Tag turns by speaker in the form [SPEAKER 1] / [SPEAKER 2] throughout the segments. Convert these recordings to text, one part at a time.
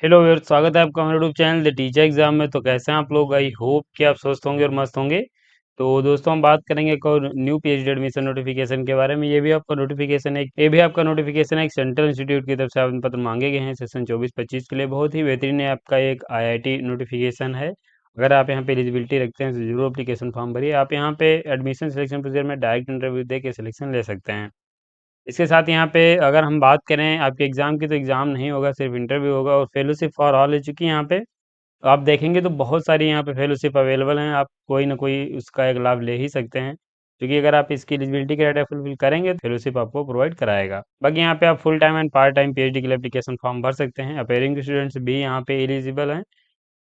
[SPEAKER 1] Hello viewers, स्वागत है आपका हमारे YouTube channel the teacher exam में। तो कैसे हैं आप लोग? आई होप कि आप स्वस्थ होंगे और मस्त होंगे। तो दोस्तों, हम बात करेंगे एक और न्यू पीएचडी एडमिशन नोटिफिकेशन के बारे में। ये भी आपका नोटिफिकेशन एक सेंट्रल इंस्टीट्यूट की तरफ से आवेदन पत्र मांगे गए हैं सेशन 24-25 के लिए। बहुत ही बेहतरीन है, आपका एक आईआईटी नोटिफिकेशन है। अगर आप यहाँ पे एलिजिबिलिटी रखते हैं तो जरूर एप्लीकेशन फॉर्म भरिए। आप यहाँ पे एडमिशन सिलेक्शन प्रोसीजर में डायरेक्ट इंटरव्यू दे के सिलेक्शन ले सकते हैं। इसके साथ यहाँ पे अगर हम बात करें आपके एग्ज़ाम की, तो एग्ज़ाम नहीं होगा, सिर्फ इंटरव्यू होगा। और फेलोशिप फॉर ऑल है, चूँकि यहाँ पे आप देखेंगे तो बहुत सारी यहाँ पे फेलोशिप अवेलेबल हैं। आप कोई ना कोई उसका एक लाभ ले ही सकते हैं, क्योंकि अगर आप इसकी एलिजिबिलिटी क्राइटेरिया फुलफिल करेंगे तो फेलोशिप आपको प्रोवाइड कराएगा। बाकी यहाँ पे आप full time and part time PhD के लिए एप्लीकेशन फॉर्म भर सकते हैं। अपेयरिंग स्टूडेंट्स भी यहाँ पे एलिजिबल हैं।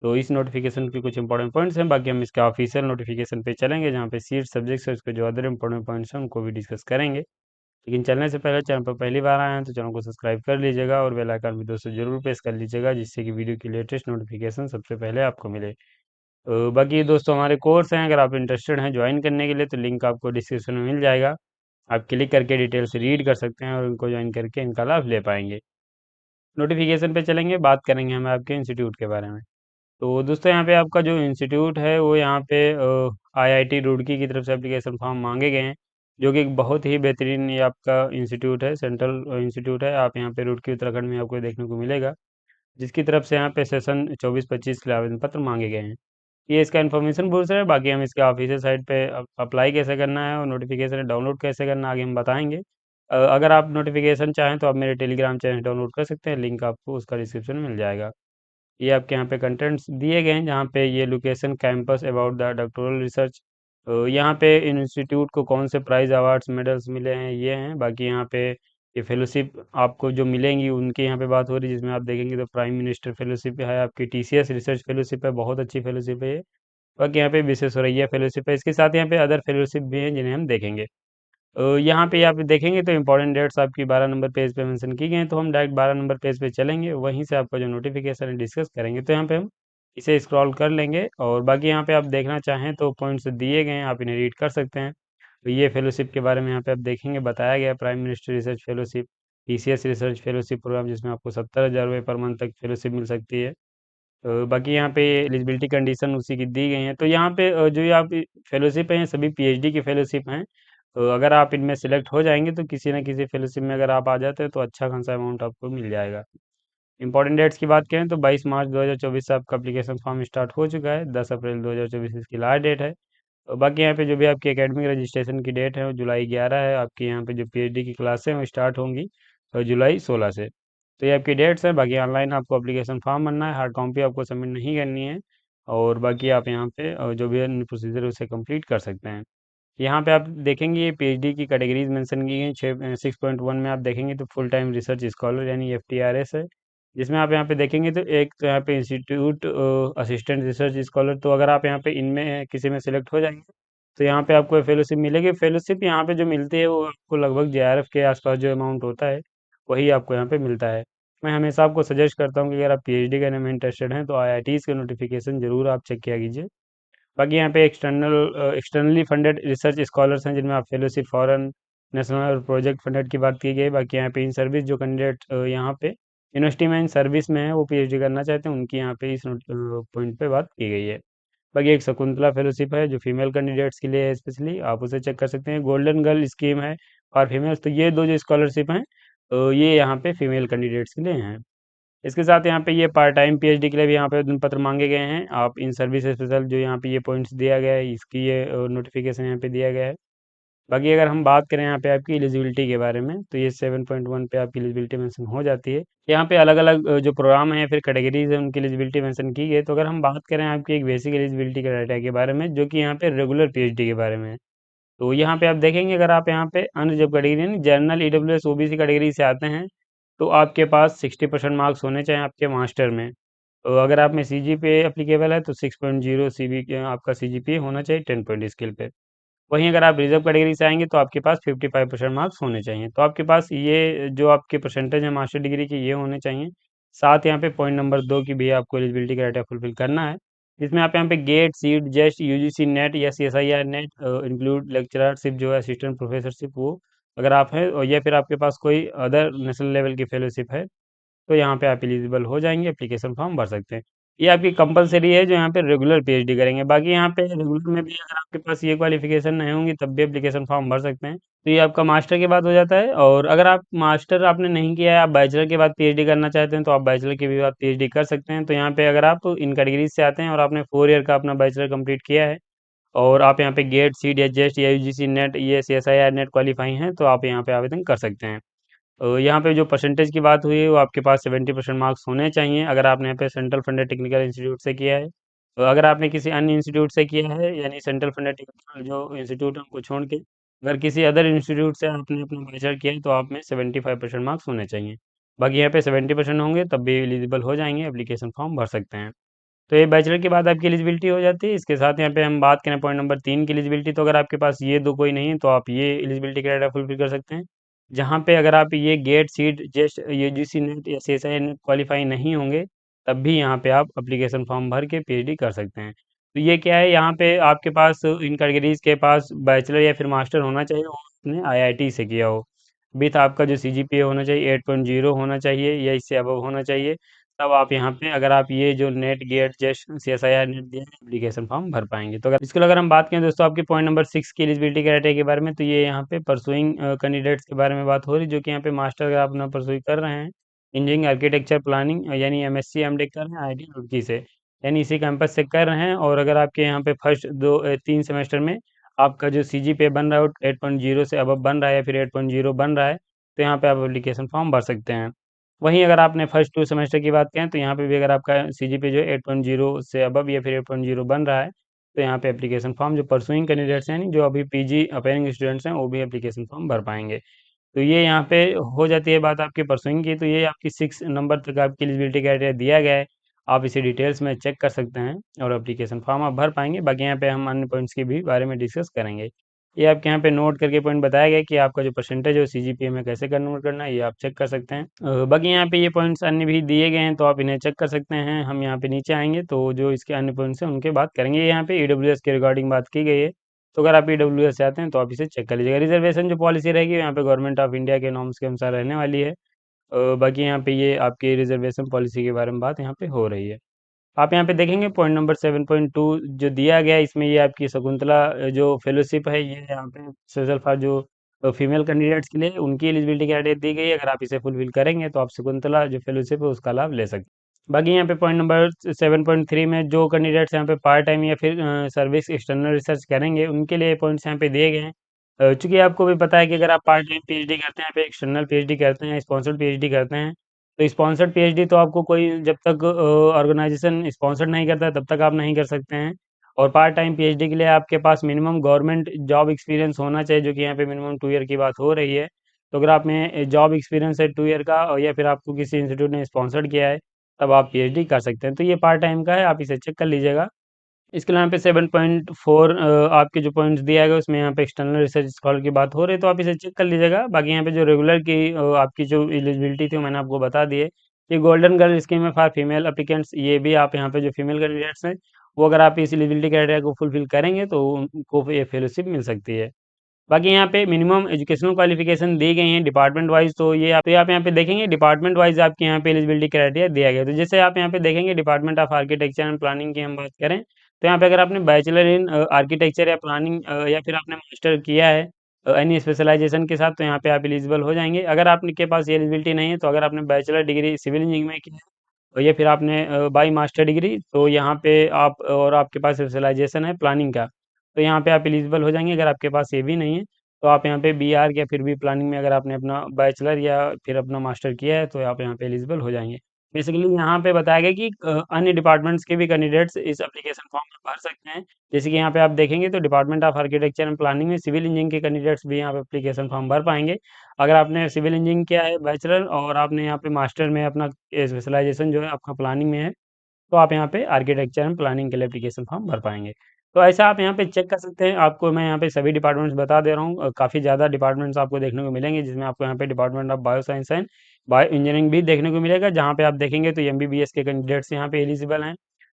[SPEAKER 1] तो इस नोटिफिकेशन के कुछ इंपॉर्टेंट पॉइंट्स हैं। बाकी हम इसके ऑफिशियल नोटिफिकेशन पे चलेंगे, जहाँ पे सीट सब्जेक्ट्स है उसके जो अदर इंपॉर्टेंट पॉइंट्स हैं उनको भी डिस्कस करेंगे। लेकिन चलने से पहले चैनल पर पहली बार आए हैं तो चैनल को सब्सक्राइब कर लीजिएगा और बेल आइकन भी दोस्तों जरूर प्रेस कर लीजिएगा, जिससे कि वीडियो की लेटेस्ट नोटिफिकेशन सबसे पहले आपको मिले। बाकी दोस्तों, हमारे कोर्स हैं, अगर आप इंटरेस्टेड हैं ज्वाइन करने के लिए तो लिंक आपको डिस्क्रिप्शन में मिल जाएगा। आप क्लिक करके डिटेल से रीड कर सकते हैं और इनको ज्वाइन करके इनका लाभ ले पाएंगे। नोटिफिकेशन पे चलेंगे, बात करेंगे हम आपके इंस्टीट्यूट के बारे में। तो दोस्तों, यहाँ पे आपका जो इंस्टीट्यूट है वो यहाँ पे आईआईटी रुड़की की तरफ से एप्लीकेशन फॉर्म मांगे गए हैं, जो कि एक बहुत ही बेहतरीन ये आपका इंस्टीट्यूट है, सेंट्रल इंस्टीट्यूट है। आप यहाँ पे रुड़की उत्तराखंड में आपको देखने को मिलेगा, जिसकी तरफ से यहाँ पे सेशन 24-25 के लिए आवेदन पत्र मांगे गए हैं। ये इसका इन्फॉर्मेशन ब्रोशर है। बाकी हम इसके ऑफिशियल साइट पे अप्लाई कैसे करना है और नोटिफिकेशन डाउनलोड कैसे करना है आगे हम बताएंगे। अगर आप नोटिफिकेशन चाहें तो आप मेरे टेलीग्राम चैनल डाउनलोड कर सकते हैं, लिंक आपको उसका डिस्क्रिप्शन में मिल जाएगा। ये आपके यहाँ पे कंटेंट्स दिए गए हैं, जहाँ पे ये location campus about the doctoral research, यहाँ पे इंस्टीट्यूट को कौन से प्राइज अवार्ड्स मेडल्स मिले हैं ये हैं। बाकी यहाँ पे ये फेलोशिप आपको जो मिलेंगी उनकी यहाँ पे बात हो रही है, जिसमें आप देखेंगे तो प्राइम मिनिस्टर फेलोशिप है, आपकी टीसीएस रिसर्च फेलोशिप है, बहुत अच्छी फेलोशिप है ये। बाकी यहाँ पे विश्वेश्वरैया फेलोशिप है। इसके साथ यहाँ पे अदर फेलोशिप भी हैं जिन्हें हम देखेंगे। यहाँ पे आप देखेंगे तो इम्पोर्टेंट डेट्स आपकी 12 नंबर पेज पे मेंशन की गई हैं। तो हम डायरेक्ट 12 नंबर पेज पे चलेंगे, वहीं से आपका जो नोटिफिकेशन है डिस्कस करेंगे। तो यहाँ पे हम इसे स्क्रॉल कर लेंगे और बाकी यहाँ पे आप देखना चाहें तो पॉइंट्स दिए गए हैं, आप इन्हें रीड कर सकते हैं। तो ये फेलोशिप के बारे में यहाँ पे आप देखेंगे बताया गया है, prime minister research fellowship, TCS research fellowship programme, जिसमें आपको 70,000 रुपये पर मंथ तक फेलोशिप मिल सकती है। बाकी यहाँ पे एलिजिबिलिटी कंडीशन उसी की दी गई हैं। तो यहाँ पे जो ये आप फेलोशिप हैं, ये सभी पीएचडी की फेलोशिप हैं। तो अगर आप इनमें सिलेक्ट हो जाएंगे तो किसी न किसी फेलोशिप में अगर आप आ जाते हैं तो अच्छा खासा अमाउंट आपको मिल जाएगा। इंपॉर्टेंट डेट्स की बात करें तो 22 मार्च 2024 से आपका एप्लीकेशन फॉर्म स्टार्ट हो चुका है। 10 अप्रैल 2024 इसकी लास्ट डेट है। और बाकी यहाँ पे जो भी आपकी एकेडमिक रजिस्ट्रेशन की डेट है वो जुलाई 11 है। आपकी यहाँ पे जो पीएचडी की क्लासें हैं वो स्टार्ट होंगी तो जुलाई 16 से। तो ये आपकी डेट्स है। बाकी ऑनलाइन आपको एप्लीकेशन फॉर्म भरना है, हार्ड कॉपी आपको सबमिट नहीं करनी है। और बाकी आप यहाँ पे जो भी अन्य प्रोसीजर है उसे कंप्लीट कर सकते हैं। यहाँ पे आप देखेंगे ये पीएचडी की कैटेगरीज मेंशन की गई 6.1 में। आप देखेंगे तो फुल टाइम रिसर्च स्कॉलर यानी एफटीआरएस है, जिसमें आप यहाँ पे देखेंगे तो एक तो यहाँ पे इंस्टीट्यूट असिस्टेंट रिसर्च स्कॉलर। तो अगर आप यहाँ पे इनमें किसी में सेलेक्ट हो जाएंगे तो यहाँ पे आपको फेलोशिप मिलेगी। फेलोशिप यहाँ पे जो मिलती है वो आपको लगभग जेआरएफ के आसपास जो अमाउंट होता है वही आपको यहाँ पे मिलता है। मैं हमेशा आपको सजेस्ट करता हूँ कि अगर आप पीएचडी करने में इंटरेस्टेड हैं तो आईआईटीज़ के नोटिफिकेशन जरूर आप चेक किया कीजिए। बाकी यहाँ पे एक्सटर्नली फंडेड रिसर्च स्कॉलर्स हैं, जिनमें आप फेलोशिप फॉरेन नेशनल और प्रोजेक्ट फंडेड की बात की गई है। बाकी यहाँ पे इन सर्विस जो कैंडिडेट यहाँ पे यूनिवर्सिटी में इन सर्विस में है वो पीएचडी करना चाहते हैं, उनकी यहाँ पे इस पॉइंट पे बात की गई है। बाकी एक शकुंतला फेलोशिप है जो फीमेल कैंडिडेट्स के लिए है, स्पेशली आप उसे चेक कर सकते हैं। गोल्डन गर्ल स्कीम है फॉर फीमेल्स। तो ये दो जो स्कॉलरशिप हैं ये यहाँ पे फीमेल कैंडिडेट्स के लिए हैं। इसके साथ यहाँ पे ये पार्ट टाइम पीएचडी के लिए भी यहाँ पे आवेदन पत्र मांगे गए हैं। आप इन सर्विस स्पेशल जो यहाँ पे ये पॉइंट्स दिया गया है इसकी ये नोटिफिकेशन यहाँ पे दिया गया है। बाकी अगर हम बात करें यहाँ पे आपकी एलिजिबिलिटी के बारे में तो ये 7.1 पे आपकी एलिजिबिलिटी मेंशन हो जाती है। यहाँ पे अलग अलग जो प्रोग्राम है या फिर कैटेगरीज है उनकी एलिजिबिलिटी मेंशन की गई है। तो अगर हम बात करें आपकी एक बेसिक एलिजिबिलिटी क्राइटेरिया के बारे में, जो कि यहाँ पे रेगुलर पीएचडी के बारे में है, तो यहाँ पे आप देखेंगे अगर आप यहाँ पे अन्य जब कैटेगरी यानी जनरल ईडब्ल्यूएस ओबीसी कैटेगरी से आते हैं तो आपके पास 60% मार्क्स होने चाहिए आपके मास्टर में। तो अगर आप में सीजीपीए एप्लीकेबल है तो 6.0 सीबी आपका सीजीपीए होना चाहिए 10 पॉइंट स्केल पे। वहीं अगर आप रिजर्व कैटेगरी से आएंगे तो आपके पास 55% मार्क्स होने चाहिए। तो आपके पास ये जो आपके परसेंटेज है मास्टर डिग्री के ये होने चाहिए। साथ यहाँ पे पॉइंट नंबर 2 की भी आपको एलिजिबिलिटी क्राइटेरिया फुलफिल करना है, जिसमें आप यहाँ पे गेट सीट जेस्ट यूजीसी नेट या सीएसआईआर नेट इंक्लूड लेक्चरशिप जो है असिस्टेंट प्रोफेसरशिप वो अगर आप हैं, और या फिर आपके पास कोई अदर नेशनल लेवल की फेलोशिप है तो यहाँ पे आप एलिजिबल हो जाएंगे, एप्लीकेशन फॉर्म भर सकते हैं। ये आपकी कंपलसरी है जो यहाँ पे रेगुलर पीएचडी करेंगे। बाकी यहाँ पे रेगुलर में भी अगर आपके पास ये क्वालिफिकेशन नहीं होंगी तब भी एप्लीकेशन फॉर्म भर सकते हैं। तो ये आपका मास्टर के बाद हो जाता है। और अगर आप मास्टर आपने नहीं किया है, आप बैचलर के बाद पीएचडी करना चाहते हैं, तो आप बैचलर के भी बाद पीएचडी कर सकते हैं। तो यहाँ पे अगर आप इन कैटेगरीज से आते हैं और आपने 4 ईयर का अपना बैचलर कंप्लीट किया है और आप यहाँ पे गेट, सीट या जेस्ट या यूजीसी नेट, ये सीएसआईआर नेट क्वालिफाई हैं, तो आप यहाँ पे आवेदन कर सकते हैं। यहाँ पे जो परसेंटेज की बात हुई है वो आपके पास 70% मार्क्स होने चाहिए अगर आपने यहाँ पे सेंट्रल फंडेड टेक्निकल इंस्टीट्यूट से किया है। तो अगर आपने किसी अन्य इंस्टीट्यूट से किया है, यानी सेंट्रल फंडेड टेक्निकल जो इंस्टीट्यूट है उनको छोड़ के अगर किसी अदर इंस्टीट्यूट से आपने अपना बैचलर किया है, तो आप में 75% मार्क्स होने चाहिए। बाकी यहाँ पे 70% होंगे तब भी एलिजिबल हो जाएंगे, एप्लीकेशन फॉर्म भर सकते हैं। तो ये बैचलर के बाद आपकी एलिजिबिलिटी हो जाती है। इसके साथ यहाँ पे हम बात करें पॉइंट नंबर 3 की एलिजिबिलिटी, तो अगर आपके पास ये दो कोई नहीं है तो आप ये एलिजिबिलिटी क्राइटेरिया फुलफिल कर सकते हैं। जहाँ पे अगर आप ये GATE, seat, just UGC NET या सीएसआई नेट क्वालिफाई नहीं होंगे, तब भी यहाँ पे आप एप्लीकेशन फॉर्म भर के पीएचडी कर सकते हैं। तो ये क्या है, यहाँ पे आपके पास इन कैटेगरीज के पास बैचलर या फिर मास्टर होना चाहिए और आपने आईआईटी से किया हो। विथ आपका जो सीजीपीए होना चाहिए 8.0 होना चाहिए या इससे अबव होना चाहिए। तब आप यहाँ पे अगर आप ये जो net get just CSIR net दिया है, एप्लीकेशन फॉर्म भर पाएंगे। तो अगर हम बात करें दोस्तों आपके पॉइंट नंबर 6 की एलिजिबिलिटी क्राइटेरिया के बारे में, तो ये यहाँ पे परसुइंग कैंडिडेट्स के बारे में बात हो रही है, जो कि यहाँ पे मास्टर अगर आप अपना परसुई कर रहे हैं इंजीनियरिंग आर्किटेक्चर प्लानिंग, यानी एमएससी एमटेक कर रहे हैं आईआईटी रुड़की से, यानी इसी कैंपस से कर रहे हैं। और अगर आपके यहाँ पे फर्स्ट 3 सेमेस्टर में आपका जो सीजीपीए बन रहा है 8.0 से अब बन रहा है या फिर 8.0 बन रहा है, तो यहाँ पे आप एप्लीकेशन फॉर्म भर सकते हैं। वहीं अगर आपने फर्स्ट 2 सेमेस्टर की बात करें, तो यहाँ पे भी अगर आपका सीजीपीए जो है 8.0 से अबव या फिर 8.0 बन रहा है, तो यहाँ पे एप्लीकेशन फॉर्म जो परसुइंग कैंडिडेट्स हैं, यानी जो अभी पीजी अपेयरिंग स्टूडेंट्स हैं, वो भी एप्लीकेशन फॉर्म भर पाएंगे। तो ये यहाँ पे हो जाती है बात आपकी परसुइंग की। तो ये आपकी 6 नंबर तक आपकी एलिजिबिलिटी क्राइटेरिया दिया गया है। आप इसे डिटेल्स में चेक कर सकते हैं और एप्लीकेशन फॉर्म आप भर पाएंगे। बाकी यहाँ पे हम अन्य पॉइंट्स के भी बारे में डिस्कस करेंगे। ये आपके यहाँ पे नोट करके पॉइंट बताया गया है कि आपका जो परसेंटेज है वो सीजीपीए में कैसे कन्वर्ट करना है, ये आप चेक कर सकते हैं। बाकी यहाँ पे ये पॉइंट्स अन्य भी दिए गए हैं, तो आप इन्हें चेक कर सकते हैं। हम यहाँ पे नीचे आएंगे तो जो इसके अन्य पॉइंट्स हैं उनके बात करेंगे। यहाँ पे ईडब्ल्यूएस के रिगार्डिंग बात की गई है, तो अगर आप ईडब्ल्यूएस चाहते हैं तो आप इसे चेक कर लीजिएगा। रिजर्वेशन जो पॉलिसी रहेगी यहाँ पे गवर्नमेंट ऑफ इंडिया के नॉर्म्स के अनुसार रहने वाली है। बाकी यहाँ पे ये आपकी रिजर्वेशन पॉलिसी के बारे में बात यहाँ पे हो रही है। आप यहाँ पे देखेंगे पॉइंट नंबर 7.2 जो दिया गया है, इसमें ये आपकी शकुंतला जो फेलोशिप है, ये यहाँ पे स्पेशल फॉर जो फीमेल कैंडिडेट्स के लिए उनकी एलिजिबिलिटी क्राइटेरिया दी गई है। अगर आप इसे फुलफिल करेंगे तो आप शकुंतला जो फेलोशिप है उसका लाभ ले सकते हैं। बाकी यहाँ पे पॉइंट नंबर 7.3 में जो कैंडिडेट्स यहाँ पे पार्ट टाइम या फिर सर्विस एक्सटर्नल रिसर्च करेंगे, उनके लिए पॉइंट्स यहाँ पे दिए गए हैं। चूंकि आपको भी पता है कि अगर आप पार्ट टाइम पीएचडी करते हैं, फिर एक्सटर्नल पीएचडी करते हैं, स्पॉन्सर्ड पीएचडी करते हैं, तो स्पॉन्सर्ड पीएचडी तो आपको कोई जब तक ऑर्गेनाइजेशन स्पॉन्सर्ड नहीं करता है तब तक आप नहीं कर सकते हैं। और पार्ट टाइम पीएचडी के लिए आपके पास मिनिमम गवर्नमेंट जॉब एक्सपीरियंस होना चाहिए, जो कि यहाँ पे मिनिमम 2 ईयर की बात हो रही है। तो अगर आप में जॉब एक्सपीरियंस है 2 ईयर का, और या फिर आपको किसी इंस्टीट्यूट ने स्पॉन्सर्ड किया है, तब आप पीएचडी कर सकते हैं। तो ये पार्ट टाइम का है, आप इसे चेक कर लीजिएगा। इसके अलावा यहाँ पे 7.4 आपके जो पॉइंट्स दिया गया उसमें यहाँ पे एक्सटर्नल रिसर्च स्कॉलर की बात हो रही है, तो आप इसे चेक कर लीजिएगा। बाकी यहाँ पे जो रेगुलर की आपकी जो एलिजिबिलिटी थी वो मैंने आपको बता दी है। ये गोल्डन गर्ल स्कीम है फॉर फीमेल अप्लीकेंट्स, ये भी आप यहाँ पे जो फीमेल कैंडिडेट्स हैं, वो अगर आप इस एलिजिबिलिटी क्राइटेरिया को फुलफिल करेंगे तो उनको ये फेलोशिप मिल सकती है। बाकी यहाँ पे मिनिमम एजुकेशनल क्वालिफिकेशन दी गई हैं डिपार्टमेंट वाइज, तो ये आप यहाँ पे देखेंगे डिपार्टमेंट वाइज आपके यहाँ पे एलिजिबिलिटी क्राइटेरिया दिया गया है। तो जैसे आप यहाँ पे देखेंगे department of architecture and planning की हम बात करें, तो यहाँ पे अगर आपने बैचलर इन आर्किटेक्चर या प्लानिंग या फिर आपने मास्टर किया है एनी स्पेशलाइजेशन के साथ, तो यहाँ पे आप एलिजिबल हो जाएंगे। अगर आपके पास ये एलिजिबिलिटी नहीं है, तो अगर आपने बैचलर डिग्री सिविल इंजीनियरिंग में की है या फिर आपने बाई मास्टर डिग्री, तो यहाँ पे आप और आपके पास स्पेशलाइजेशन है प्लानिंग का, तो यहाँ पे आप एलिजिबल हो जाएंगे। अगर आपके पास ये भी नहीं है, तो आप यहाँ पे बीआर या फिर भी प्लानिंग में अगर आपने अपना बैचलर या फिर अपना मास्टर किया है, तो आप यहाँ पे एलिजिबल हो जाएंगे। बेसिकली यहाँ पे बताया गया कि अन्य डिपार्टमेंट्स के भी कैंडिडेट्स इस एप्लीकेशन फॉर्म में भर सकते हैं। जैसे कि यहाँ पे आप देखेंगे तो department of architecture and planning में सिविल इंजीनियरिंग के कैंडिडेट्स भी यहाँ पे एप्लीकेशन फॉर्म भर पाएंगे। अगर आपने सिविल इंजीनियरिंग किया है बैचलर और आपने यहाँ पे मास्टर में अपना स्पेशलाइजेशन जो है आपका प्लानिंग में है, तो आप यहाँ पे आर्किटेक्चर एंड प्लानिंग के लिए एप्लीकेशन फॉर्म भर पाएंगे। तो ऐसा आप यहाँ पे चेक कर सकते हैं। आपको मैं यहाँ पे सभी डिपार्टमेंट्स बता दे रहा हूँ, काफ़ी ज़्यादा डिपार्टमेंट्स आपको देखने को मिलेंगे, जिसमें आपको यहाँ पे department of bio science and bio engineering भी देखने को मिलेगा, जहाँ पे आप देखेंगे तो एमबीबीएस के कैंडिडेट्स यहाँ पे एलिजिबल हैं।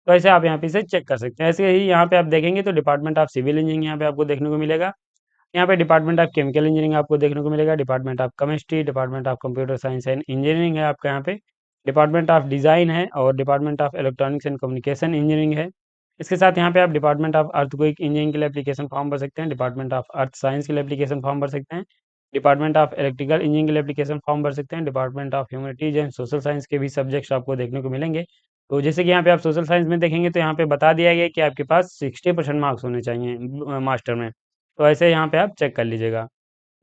[SPEAKER 1] तो ऐसे आप यहाँ पे इसे चेक कर सकते हैं। ऐसे ही यहाँ पे आप देखेंगे तो डिपार्टमेंट ऑफ सिविल इंजीनियरिंग यहाँ पे आपको देखने को मिलेगा। यहाँ पे डिपार्टमेंट ऑफ केमिकल इंजीनियरिंग आपको देखने को मिलेगा, department of chemistry, department of computer science and engineering है आपका यहाँ पे। डिपार्टमेंट ऑफ डिज़ाइन है और department of electronics and communication engineering है। इसके साथ यहाँ पे आप डिपार्टमेंट ऑफ अर्थक्वेक इंजीनियरिंग के लिए एप्लीकेशन फॉर्म भर सकते हैं, डिपार्टमेंट ऑफ अर्थ साइंस के लिए एप्लीकेशन फॉर्म भर सकते हैं, डिपार्टमेंट ऑफ इलेक्ट्रिकल इंजीनियरिंग के लिए एप्लीकेशन फॉर्म भर सकते हैं, department of humanities and social science के भी सब्जेक्ट्स आपको देखने को मिलेंगे। तो जैसे कि यहाँ पे आप सोशल साइंस में देखेंगे तो यहाँ पे बता दिया गया है कि आपके पास 60% मार्क्स होने चाहिए मास्टर में। तो ऐसे यहाँ पे आप चेक कर लीजिएगा।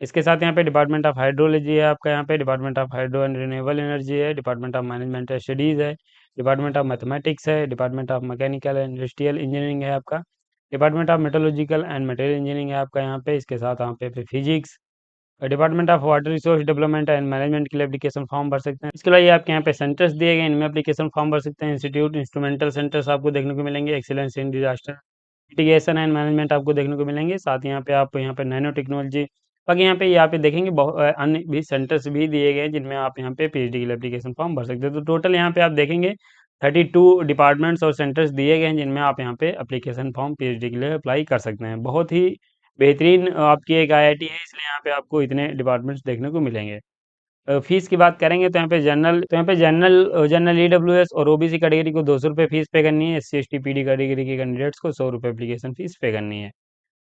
[SPEAKER 1] इसके साथ यहाँ पे डिपार्टमेंट ऑफ हाइड्रोलॉजी है आपका, यहाँ पे department of hydro and renewable energy है, डिपार्टमेंट ऑफ मैनेजमेंट स्टडीज़ है, डिपार्टमेंट ऑफ मैथमेटिक्स है, department of mechanical and industrial engineering है आपका, department of metallurgical and material engineering है आपका यहाँ पे। इसके साथ यहाँ पे physics, department of water resource development and management के लिए एप्लीकेशन फॉर्म भर सकते हैं। इसके अलावा ये आपके यहाँ पे सेंटर्स दिए गए, इनमें एप्लीकेशन फॉर्म भर सकते हैं। इंस्टीट्यूट इंस्ट्रूमेंटल सेंटर्स आपको देखने को मिलेंगे, excellence in disaster mitigation and management आपको देखने को मिलेंगे। साथ ही यहाँ पे नैनो टेक्नोलॉजी, बाकी यहाँ पे देखेंगे अन्य भी सेंटर्स भी दिए गए हैं जिनमें आप यहाँ पे पीएचडी के लिए एप्लीकेशन फॉर्म भर सकते हैं। तो टोटल यहाँ पे आप देखेंगे 32 डिपार्टमेंट्स और सेंटर्स दिए गए हैं जिनमें आप यहाँ पे एप्लीकेशन फॉर्म पीएचडी के लिए अप्लाई कर सकते हैं। बहुत ही बेहतरीन आपकी एक आईआईटी है, इसलिए यहाँ पे आपको इतने डिपार्टमेंट्स देखने को मिलेंगे। फीस की बात करेंगे तो यहाँ पे जनरल ईडब्ल्यूएस और ओबीसी कैटेगरी को 200 रुपये फीस पे करनी है, एससी एसटी पीडी कैटेगरी के कैंडिडेट्स को 100 रुपये एप्लीकेशन फीस पे करनी है।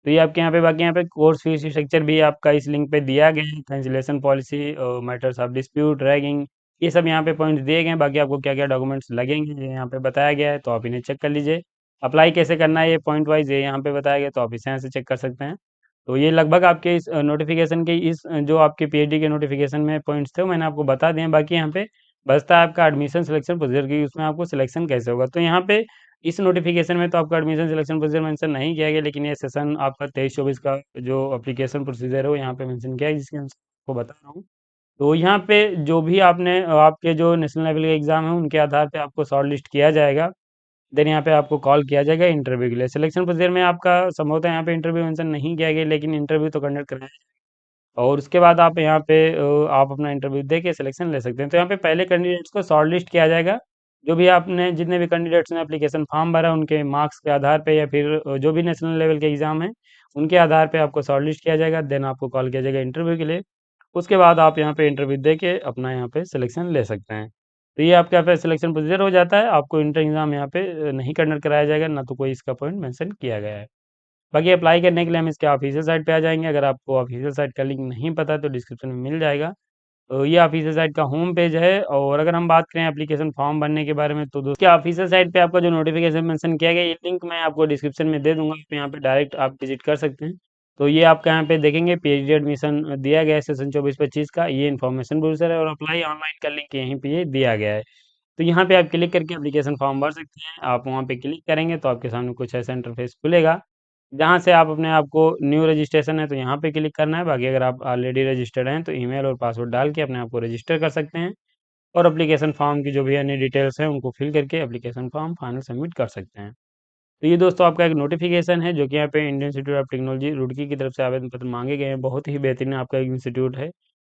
[SPEAKER 1] तो ये आपके यहाँ पे बाकी यहाँ पे कोर्स फीस स्ट्रक्चर भी आपका इस लिंक पे दिया गया है, cancellation policy, matters of dispute, ragging, ये सब यहाँ पे पॉइंट्स दिए गए हैं। बाकी आपको क्या क्या डॉक्यूमेंट्स लगेंगे ये यहाँ पे बताया गया है, तो आप इन्हें चेक कर लीजिए। अप्लाई कैसे करना है ये पॉइंट वाइज ये यहाँ पे बताया गया, तो आप इसे यहाँ से चेक कर सकते हैं। तो ये लगभग आपके इस नोटिफिकेशन के इस जो आपके पीएचडी के नोटिफिकेशन में पॉइंट्स थे वो मैंने आपको बता दिए हैं। बाकी यहाँ पे बचता है आपका एडमिशन सिलेक्शन प्रोसीजर की, उसमें आपको सिलेक्शन कैसे होगा। तो यहाँ पे इस नोटिफिकेशन में तो आपका एडमिशन सिलेक्शन प्रोसीजर मेंशन नहीं किया गया, लेकिन ये सेशन आपका 23-24 का जो एप्लीकेशन प्रोसीजर है वो यहाँ पे मेंशन किया है, जिसके अनुसार आपको बता रहा हूँ। तो यहाँ पे जो भी आपने आपके जो नेशनल लेवल के एग्जाम है उनके आधार पे आपको शॉर्ट लिस्ट किया जाएगा। देन यहाँ पे आपको कॉल किया जाएगा इंटरव्यू के लिए। सिलेक्शन प्रोसीजर में आपका संभवतः यहाँ पे इंटरव्यू मेंशन नहीं किया गया, लेकिन इंटरव्यू तो कंडक्ट कराया जाएगा और उसके बाद आप यहाँ पे आप अपना इंटरव्यू दे के सिलेक्शन ले सकते हैं। तो यहाँ पे पहले कैंडिडेट्स को शॉर्ट लिस्ट किया जाएगा। जो भी आपने जितने भी कैंडिडेट्स ने एप्लीकेशन फॉर्म भरा उनके मार्क्स के आधार पे या फिर जो भी नेशनल लेवल के एग्जाम है उनके आधार पे आपको शॉर्ट लिस्ट किया जाएगा। देन आपको कॉल किया जाएगा इंटरव्यू के लिए। उसके बाद आप यहाँ पे इंटरव्यू दे के अपना यहाँ पे सिलेक्शन ले सकते हैं। तो ये आपका यहाँ पे सिलेक्शन प्रोसीजर हो जाता है। आपको इंटर एग्जाम यहाँ पे नहीं कंडक्ट कराया जाएगा, ना तो कोई इसका पॉइंट मेंशन किया गया है। बाकी अप्लाई करने के लिए हम इसके ऑफिशियल साइट पे आ जाएंगे। अगर आपको ऑफिशियल साइट का लिंक नहीं पता है तो डिस्क्रिप्शन में मिल जाएगा। तो ये ऑफिशियल साइट का होम पेज है। और अगर हम बात करें एप्लीकेशन फॉर्म भरने के बारे में तो दोस्तों ऑफिशियल साइट पे आपका जो नोटिफिकेशन मेंशन किया गया ये लिंक मैं आपको डिस्क्रिप्शन में दे दूंगा, आप यहाँ पे डायरेक्ट आप विजिट कर सकते हैं। तो ये आपका यहाँ पे देखेंगे पीएचडी एडमिशन दिया गया है सेशन 24-25 का, ये इन्फॉर्मेशन ब्रोशर है और अप्लाई ऑनलाइन का लिंक यहीं पे ये दिया गया है। तो यहाँ पे आप क्लिक करके एप्लीकेशन फॉर्म भर सकते हैं। आप वहाँ पे क्लिक करेंगे तो आपके सामने कुछ ऐसा इंटरफेस खुलेगा, जहाँ से आप अपने आप को न्यू रजिस्ट्रेशन है तो यहाँ पे क्लिक करना है। बाकी अगर आप ऑलरेडी रजिस्टर्ड हैं तो ईमेल और पासवर्ड डाल के अपने आप को रजिस्टर कर सकते हैं और एप्लीकेशन फॉर्म की जो भी अन्य डिटेल्स हैं उनको फिल करके एप्लीकेशन फॉर्म फाइनल सबमिट कर सकते हैं। तो ये दोस्तों आपका एक नोटिफिकेशन है जो कि यहाँ पे Indian institute of technology Roorkee की तरफ से आवेदन पत्र मांगे गए हैं। बहुत ही बेहतरीन आपका एक इंस्टीट्यूट है।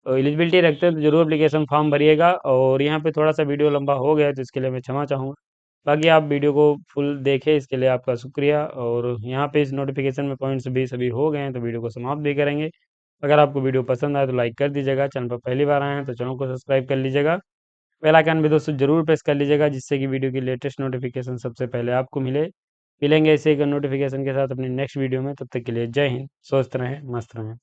[SPEAKER 1] एलिजिबिलिटी रखते हैं तो जरूर एप्लीकेशन फॉर्म भरिएगा। और यहाँ पे थोड़ा सा वीडियो लंबा हो गया है तो इसके लिए मैं क्षमा चाहूँगा। बाकी आप वीडियो को फुल देखें, इसके लिए आपका शुक्रिया। और यहाँ पे इस नोटिफिकेशन में पॉइंट्स भी सभी हो गए हैं तो वीडियो को समाप्त भी करेंगे। अगर आपको वीडियो पसंद आए तो लाइक कर दीजिएगा, चैनल पर पहली बार आए हैं तो चैनल को सब्सक्राइब कर लीजिएगा, बेल आइकन भी दोस्तों जरूर प्रेस कर लीजिएगा जिससे कि वीडियो की लेटेस्ट नोटिफिकेशन सबसे पहले आपको मिलेंगे इसे एक नोटिफिकेशन के साथ अपनी नेक्स्ट वीडियो में। तब तक के लिए जय हिंद, स्वस्थ रहें, मस्त रहें।